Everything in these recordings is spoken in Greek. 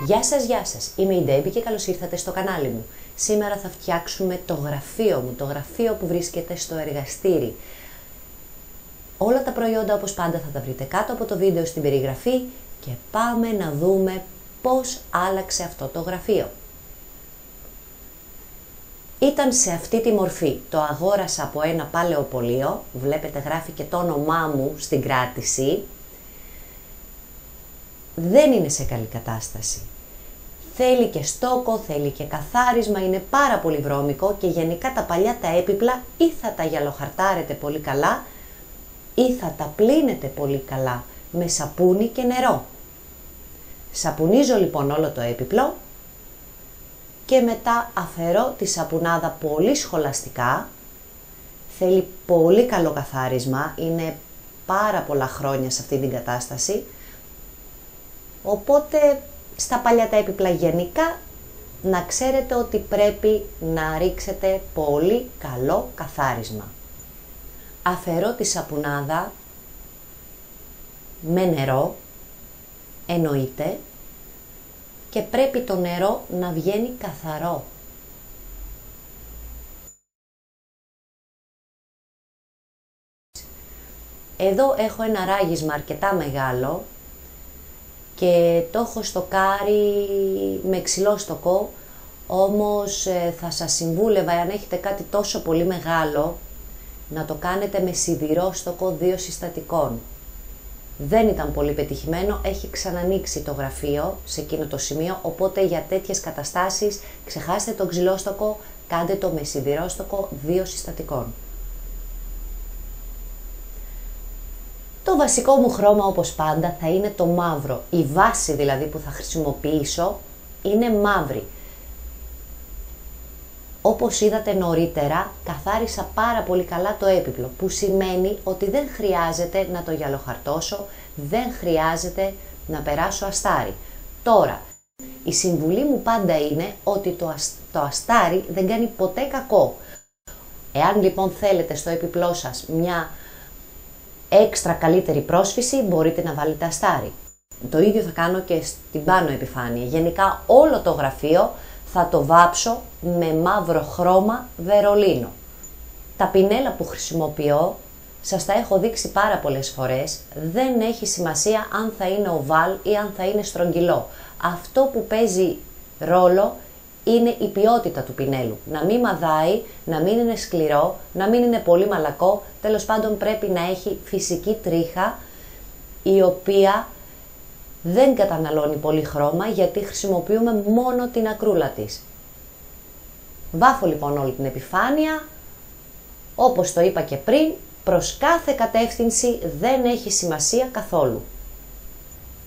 Γεια σας, είμαι η Ντέμπι και καλώς ήρθατε στο κανάλι μου. Σήμερα θα φτιάξουμε το γραφείο μου, το γραφείο που βρίσκεται στο εργαστήρι. Όλα τα προϊόντα όπως πάντα θα τα βρείτε κάτω από το βίντεο στην περιγραφή και πάμε να δούμε πώς άλλαξε αυτό το γραφείο. Ήταν σε αυτή τη μορφή, το αγόρασα από ένα παλαιοπωλείο, βλέπετε γράφει και το όνομά μου στην κράτηση. Δεν είναι σε καλή κατάσταση. Θέλει και στόκο, θέλει και καθάρισμα, είναι πάρα πολύ βρώμικο και γενικά τα παλιά τα έπιπλα ή θα τα γυαλοχαρτάρετε πολύ καλά ή θα τα πλύνετε πολύ καλά με σαπούνι και νερό. Σαπουνίζω λοιπόν όλο το έπιπλο και μετά αφαιρώ τη σαπουνάδα πολύ σχολαστικά. Θέλει πολύ καλό καθάρισμα, είναι πάρα πολλά χρόνια σε αυτή την κατάσταση. Οπότε στα παλιά τα έπιπλα γενικά να ξέρετε ότι πρέπει να ρίξετε πολύ καλό καθάρισμα. Αφαιρώ τη σαπουνάδα με νερό, εννοείται, και πρέπει το νερό να βγαίνει καθαρό. Εδώ έχω ένα ράγισμα αρκετά μεγάλο και το έχω στοκάρει με ξυλόστοκο, όμως θα σας συμβούλευα, αν έχετε κάτι τόσο πολύ μεγάλο, να το κάνετε με σιδηρόστοκο 2 συστατικών. Δεν ήταν πολύ πετυχημένο, έχει ξανανοίξει το γραφείο σε εκείνο το σημείο, οπότε για τέτοιες καταστάσεις ξεχάστε το ξυλόστοκο, κάντε το με σιδηρόστοκο 2 συστατικών. Το βασικό μου χρώμα όπως πάντα θα είναι το μαύρο. Η βάση δηλαδή που θα χρησιμοποιήσω είναι μαύρη. Όπως είδατε νωρίτερα, καθάρισα πάρα πολύ καλά το έπιπλο, που σημαίνει ότι δεν χρειάζεται να το γυαλοχαρτώσω, δεν χρειάζεται να περάσω αστάρι. Τώρα, η συμβουλή μου πάντα είναι ότι το αστάρι δεν κάνει ποτέ κακό. Εάν λοιπόν θέλετε στο έπιπλό σας μια έξτρα καλύτερη πρόσφυση, μπορείτε να βάλετε αστάρι. Το ίδιο θα κάνω και στην πάνω επιφάνεια. Γενικά όλο το γραφείο θα το βάψω με μαύρο χρώμα Βερολίνο. Τα πινέλα που χρησιμοποιώ σας τα έχω δείξει πάρα πολλές φορές. Δεν έχει σημασία αν θα είναι οβάλ ή αν θα είναι στρογγυλό. Αυτό που παίζει ρόλο είναι η ποιότητα του πινέλου. Να μην μαδάει, να μην είναι σκληρό, να μην είναι πολύ μαλακό. Τέλος πάντων πρέπει να έχει φυσική τρίχα, η οποία δεν καταναλώνει πολύ χρώμα γιατί χρησιμοποιούμε μόνο την ακρούλα της. Βάφω λοιπόν όλη την επιφάνεια, όπως το είπα και πριν, προς κάθε κατεύθυνση, δεν έχει σημασία καθόλου.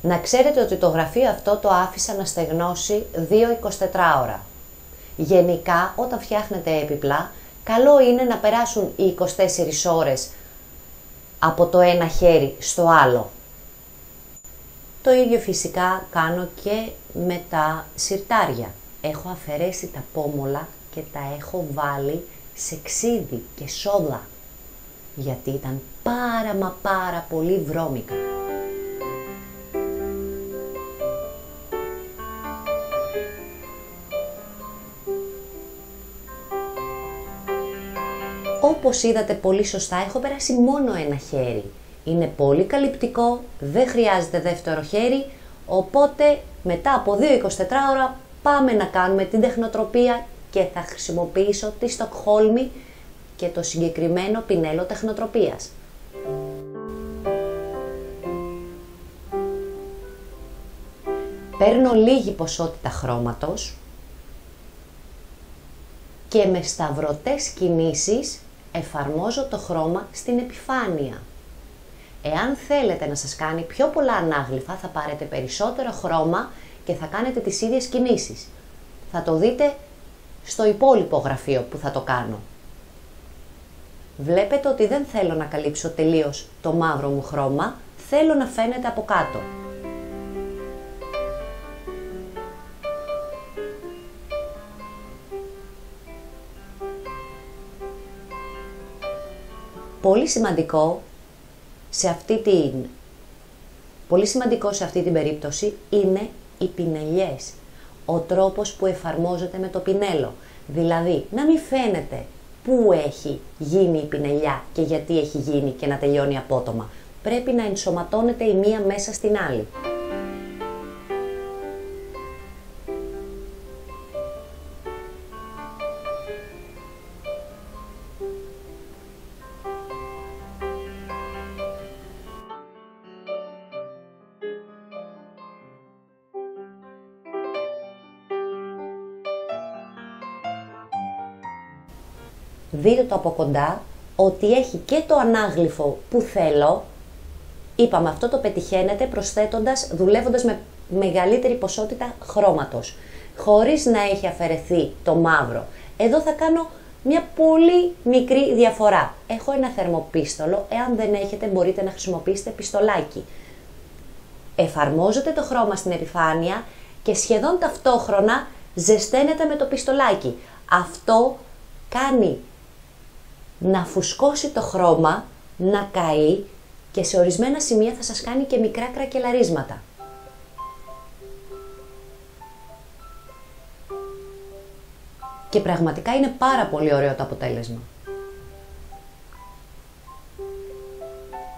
Να ξέρετε ότι το γραφείο αυτό το άφησα να στεγνώσει 2-24 ώρα. Γενικά όταν φτιάχνετε έπιπλα, καλό είναι να περάσουν οι 24 ώρες από το ένα χέρι στο άλλο. Το ίδιο φυσικά κάνω και με τα συρτάρια. Έχω αφαιρέσει τα πόμολα και τα έχω βάλει σε ξύδι και σόδα, γιατί ήταν πάρα πολύ βρώμικα. Όπως είδατε πολύ σωστά, έχω περάσει μόνο ένα χέρι. Είναι πολύ καλυπτικό, δεν χρειάζεται δεύτερο χέρι, οπότε μετά από 2-24 ώρα πάμε να κάνουμε την τεχνοτροπία και θα χρησιμοποιήσω τη Στοκχόλμη και το συγκεκριμένο πινέλο τεχνοτροπίας. Παίρνω λίγη ποσότητα χρώματος και με σταυρωτές κινήσεις εφαρμόζω το χρώμα στην επιφάνεια. Εάν θέλετε να σας κάνει πιο πολλά ανάγλυφα, θα πάρετε περισσότερο χρώμα και θα κάνετε τις ίδιες κινήσεις. Θα το δείτε στο υπόλοιπο γραφείο που θα το κάνω. Βλέπετε ότι δεν θέλω να καλύψω τελείως το μαύρο μου χρώμα, θέλω να φαίνεται από κάτω. Πολύ σημαντικό σε αυτή την περίπτωση είναι οι πινελιές, ο τρόπος που εφαρμόζεται με το πινέλο. Δηλαδή, να μην φαίνεται πού έχει γίνει η πινελιά και γιατί έχει γίνει και να τελειώνει απότομα. Πρέπει να ενσωματώνεται η μία μέσα στην άλλη. Δείτε το από κοντά ότι έχει και το ανάγλυφο που θέλω. Είπαμε, αυτό το πετυχαίνετε δουλεύοντας με μεγαλύτερη ποσότητα χρώματος, χωρίς να έχει αφαιρεθεί το μαύρο. Εδώ θα κάνω μια πολύ μικρή διαφορά. Έχω ένα θερμοπίστολο, εάν δεν έχετε μπορείτε να χρησιμοποιήσετε πιστολάκι. Εφαρμόζετε το χρώμα στην επιφάνεια και σχεδόν ταυτόχρονα ζεσταίνετε με το πιστολάκι. Αυτό κάνει να φουσκώσει το χρώμα, να καεί και σε ορισμένα σημεία θα σας κάνει και μικρά κρακελαρίσματα. Και πραγματικά είναι πάρα πολύ ωραίο το αποτέλεσμα.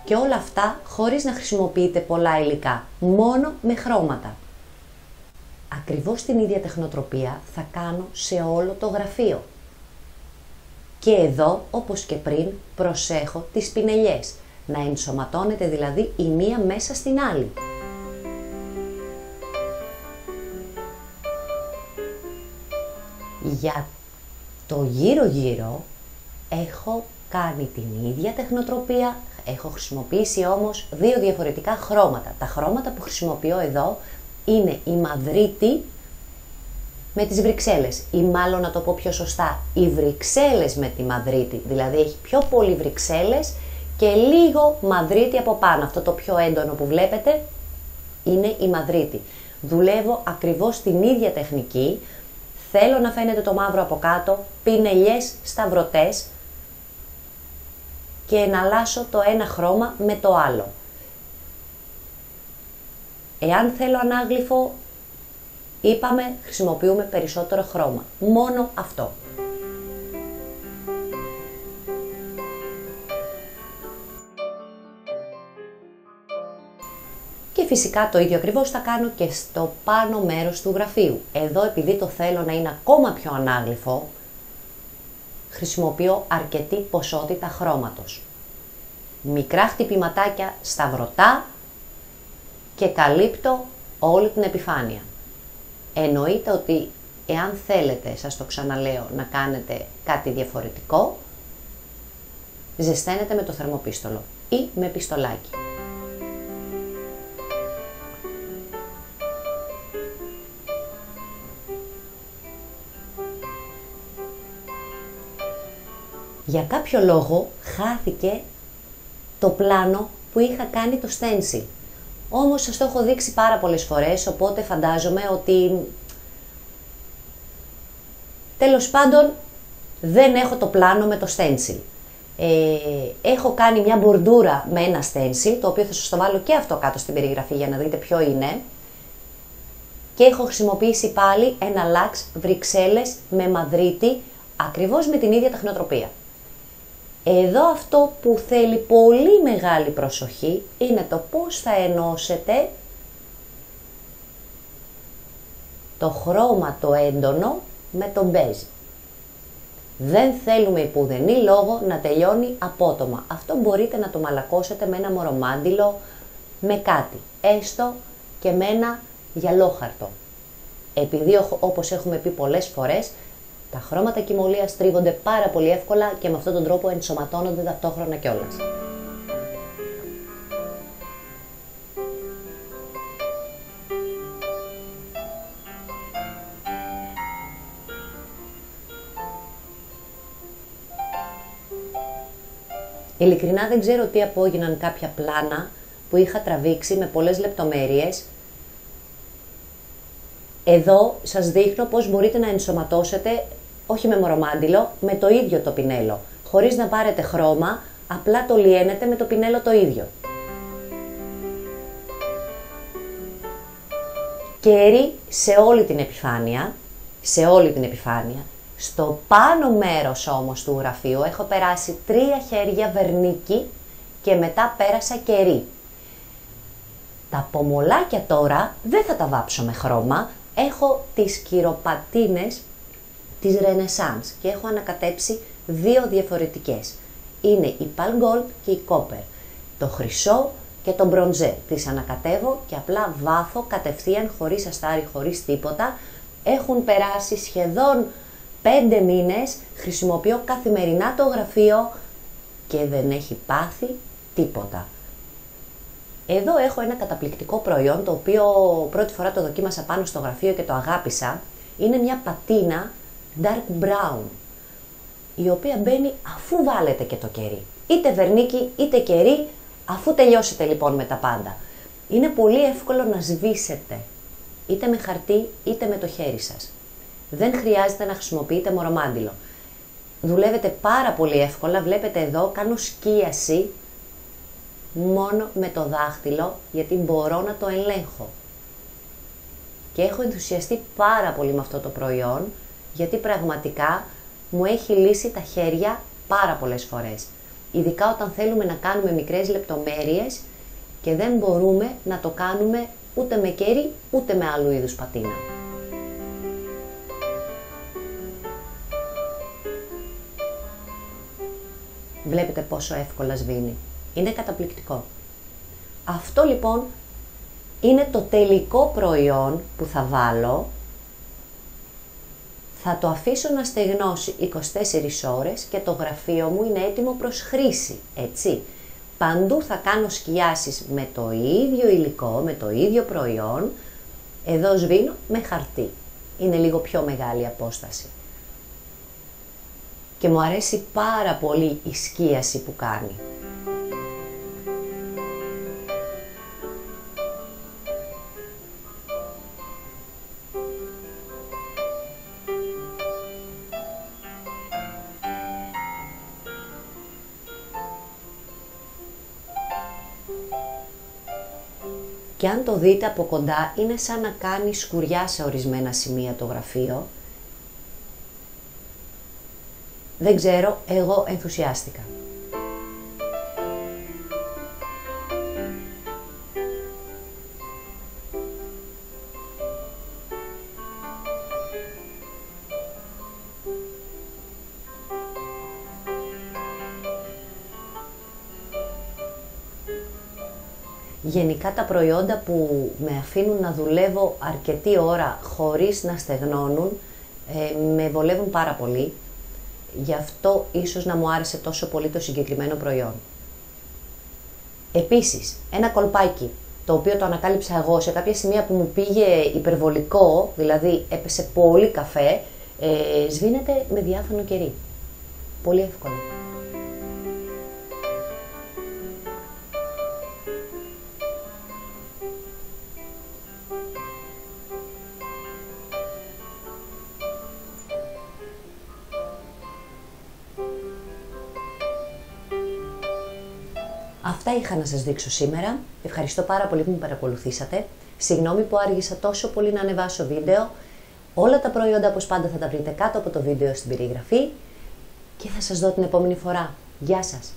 Και όλα αυτά χωρίς να χρησιμοποιείτε πολλά υλικά, μόνο με χρώματα. Ακριβώς την ίδια τεχνοτροπία θα κάνω σε όλο το γραφείο. Και εδώ, όπως και πριν, προσέχω τις πινελιές, να ενσωματώνεται δηλαδή η μία μέσα στην άλλη. Για το γύρω-γύρω έχω κάνει την ίδια τεχνοτροπία, έχω χρησιμοποιήσει όμως δύο διαφορετικά χρώματα. Τα χρώματα που χρησιμοποιώ εδώ είναι η Μαδρίτη με τις Βρυξέλλες, ή μάλλον να το πω πιο σωστά, οι Βρυξέλλες με τη Μαδρίτη, δηλαδή έχει πιο πολύ Βρυξέλλες και λίγο Μαδρίτη από πάνω. Αυτό το πιο έντονο που βλέπετε είναι η Μαδρίτη. Δουλεύω ακριβώς την ίδια τεχνική, θέλω να φαίνεται το μαύρο από κάτω, πινελιές σταυρωτές και εναλλάσσω το ένα χρώμα με το άλλο. Εάν θέλω ανάγλυφο, είπαμε, χρησιμοποιούμε περισσότερο χρώμα. Μόνο αυτό. Και φυσικά το ίδιο ακριβώς θα κάνω και στο πάνω μέρος του γραφείου. Εδώ, επειδή το θέλω να είναι ακόμα πιο ανάγλυφο, χρησιμοποιώ αρκετή ποσότητα χρώματος. Μικρά χτυπηματάκια σταυρωτά και καλύπτω όλη την επιφάνεια. Εννοείται ότι εάν θέλετε, σας το ξαναλέω, να κάνετε κάτι διαφορετικό, ζεσταίνετε με το θερμοπίστολο ή με πιστολάκι. Για κάποιο λόγο χάθηκε το πλάνο που είχα κάνει το stencil. Όμως σας το έχω δείξει πάρα πολλές φορές, οπότε φαντάζομαι ότι τέλος πάντων δεν έχω το πλάνο με το stencil. Έχω κάνει μια μπορντούρα με ένα stencil, το οποίο θα σας το βάλω και αυτό κάτω στην περιγραφή για να δείτε ποιο είναι. Και έχω χρησιμοποιήσει πάλι ένα λάξ Βρυξέλλες με Μαδρίτη, ακριβώς με την ίδια τεχνοτροπία. Εδώ αυτό που θέλει πολύ μεγάλη προσοχή είναι το πώς θα ενώσετε το χρώμα το έντονο με το μπέζ. Δεν θέλουμε υπουδενή λόγο να τελειώνει απότομα. Αυτό μπορείτε να το μαλακώσετε με ένα μορομάντιλο, με κάτι, έστω και με ένα γυαλόχαρτο. Επειδή όπως έχουμε πει πολλές φορές, τα χρώματα κυμολίας τρίβονται πάρα πολύ εύκολα και με αυτόν τον τρόπο ενσωματώνονται ταυτόχρονα κιόλας. Ειλικρινά δεν ξέρω τι απόγιναν κάποια πλάνα που είχα τραβήξει με πολλές λεπτομέρειες. Εδώ σας δείχνω πώς μπορείτε να ενσωματώσετε, όχι με μορομάντιλο, με το ίδιο το πινέλο. Χωρίς να πάρετε χρώμα, απλά το λιένετε με το πινέλο το ίδιο. Κερί σε όλη την επιφάνεια, σε όλη την επιφάνεια. Στο πάνω μέρος όμως του γραφείου έχω περάσει 3 χέρια βερνίκι και μετά πέρασα κερί. Τα πομολάκια τώρα δεν θα τα βάψω με χρώμα, έχω τις κυροπατίνες της Renaissance και έχω ανακατέψει 2 διαφορετικές. Είναι η Pale Gold και η Copper. Το χρυσό και το μπροντζέ. Τις ανακατεύω και απλά βάφω κατευθείαν, χωρίς αστάρι, χωρίς τίποτα. Έχουν περάσει σχεδόν 5 μήνες, χρησιμοποιώ καθημερινά το γραφείο και δεν έχει πάθει τίποτα. Εδώ έχω ένα καταπληκτικό προϊόν, το οποίο πρώτη φορά το δοκίμασα πάνω στο γραφείο και το αγάπησα. Είναι μια πατίνα dark brown, η οποία μπαίνει αφού βάλετε και το κερί. Είτε βερνίκι είτε κερί, αφού τελειώσετε λοιπόν με τα πάντα. Είναι πολύ εύκολο να σβήσετε, είτε με χαρτί είτε με το χέρι σας. Δεν χρειάζεται να χρησιμοποιείτε μορομάντιλο. Δουλεύετε πάρα πολύ εύκολα, βλέπετε εδώ κάνω σκίαση μόνο με το δάχτυλο, γιατί μπορώ να το ελέγχω. Και έχω ενθουσιαστεί πάρα πολύ με αυτό το προϊόν, γιατί πραγματικά μου έχει λύσει τα χέρια πάρα πολλές φορές. Ειδικά όταν θέλουμε να κάνουμε μικρές λεπτομέρειες και δεν μπορούμε να το κάνουμε ούτε με κέρι ούτε με άλλου είδους πατίνα. Βλέπετε πόσο εύκολα σβήνει. Είναι καταπληκτικό. Αυτό λοιπόν είναι το τελικό προϊόν που θα βάλω. Θα το αφήσω να στεγνώσει 24 ώρες και το γραφείο μου είναι έτοιμο προς χρήση, έτσι. Παντού θα κάνω σκιάσεις με το ίδιο υλικό, με το ίδιο προϊόν. Εδώ σβήνω με χαρτί. Είναι λίγο πιο μεγάλη απόσταση. Και μου αρέσει πάρα πολύ η σκίαση που κάνει. Και αν το δείτε από κοντά, είναι σαν να κάνει σκουριά σε ορισμένα σημεία το γραφείο. Δεν ξέρω, εγώ ενθουσιάστηκα. Γενικά τα προϊόντα που με αφήνουν να δουλεύω αρκετή ώρα χωρίς να στεγνώνουν, με βολεύουν πάρα πολύ. Γι' αυτό ίσως να μου άρεσε τόσο πολύ το συγκεκριμένο προϊόν. Επίσης, ένα κολπάκι, το οποίο το ανακάλυψα εγώ σε κάποια σημεία που μου πήγε υπερβολικό, δηλαδή έπεσε πολύ καφέ, σβήνεται με διάφανο κερί. Πολύ εύκολο. Αυτά είχα να σας δείξω σήμερα. Ευχαριστώ πάρα πολύ που με παρακολουθήσατε. Συγγνώμη που άργησα τόσο πολύ να ανεβάσω βίντεο. Όλα τα προϊόντα όπως πάντα θα τα βρείτε κάτω από το βίντεο στην περιγραφή και θα σας δω την επόμενη φορά. Γεια σας!